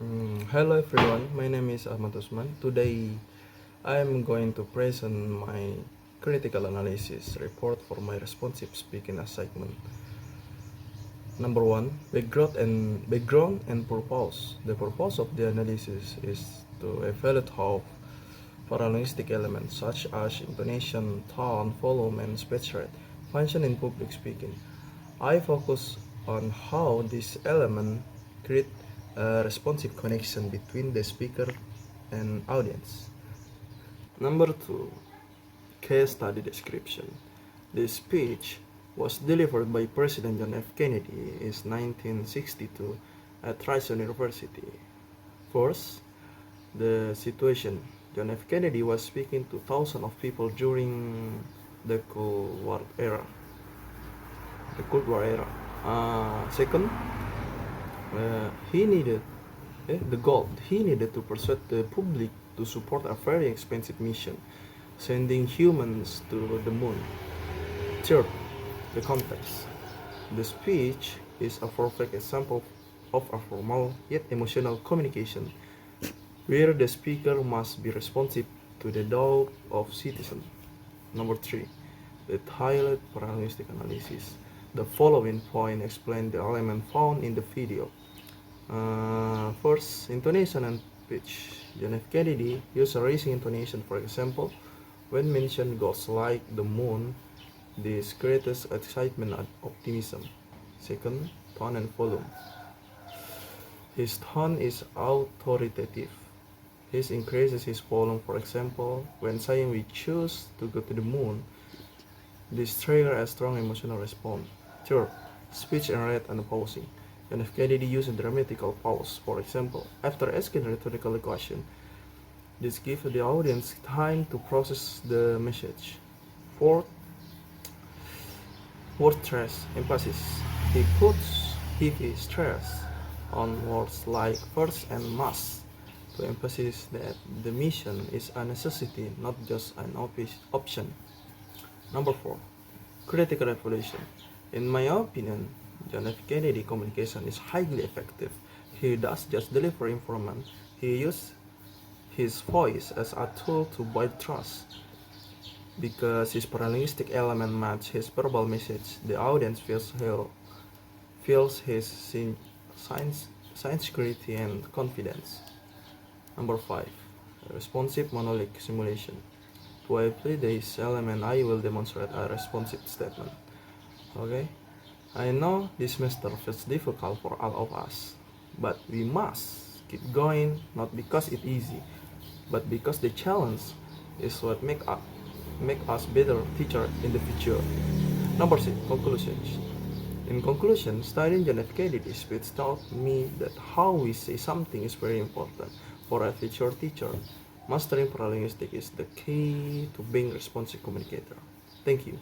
Hello everyone, my name is Ahmad Utsman. Today I am going to present my critical analysis report for my responsive speaking assignment. Number one, background and purpose. The purpose of the analysis is to evaluate how paralinguistic elements such as intonation, tone, volume, and speech rate function in public speaking. I focus on how this element create a responsive connection between the speaker and audience. Number two, case study description. This speech was delivered by President John F. Kennedy in 1962 at Rice University. First, the situation. John F. Kennedy was speaking to thousands of people during the Cold War era. Second, he needed to persuade the public to support a very expensive mission, sending humans to the moon. Third, the context. The speech is a perfect example of a formal yet emotional communication, where the speaker must be responsive to the doubt of citizens. Number three, the tailored paralinguistic analysis. The following point explain the element found in the video. First, intonation and pitch. John F. Kennedy used a raising intonation, for example, when mentioned goals like the moon. This creates excitement and optimism. Second, tone and volume. His tone is authoritative. He increases his volume, for example, when saying we choose to go to the moon. This triggers a strong emotional response. Third, speech and rate and pausing. John F. Kennedy used a dramatical pause, for example, after asking a rhetorical question. This gives the audience time to process the message. Fourth, word stress, emphasis. He puts heavy stress on words like first and must to emphasize that the mission is a necessity, not just an option. Number four, critical evaluation. In my opinion, John F. Kennedy communication is highly effective. He does just deliver information. He uses his voice as a tool to build trust. Because his paralinguistic element match his verbal message, the audience feels his sincerity and confidence. Number five, responsive monologue simulation. To apply this element, I will demonstrate a responsive statement. Okay, I know this semester feels difficult for all of us, but we must keep going, not because it's easy, but because the challenge is what make us better teacher in the future. Number six, conclusions. In conclusion, studying John F. Kennedy speech taught me that how we say something is very important for a future teacher. Mastering paralinguistic is the key to being a responsive communicator. Thank you.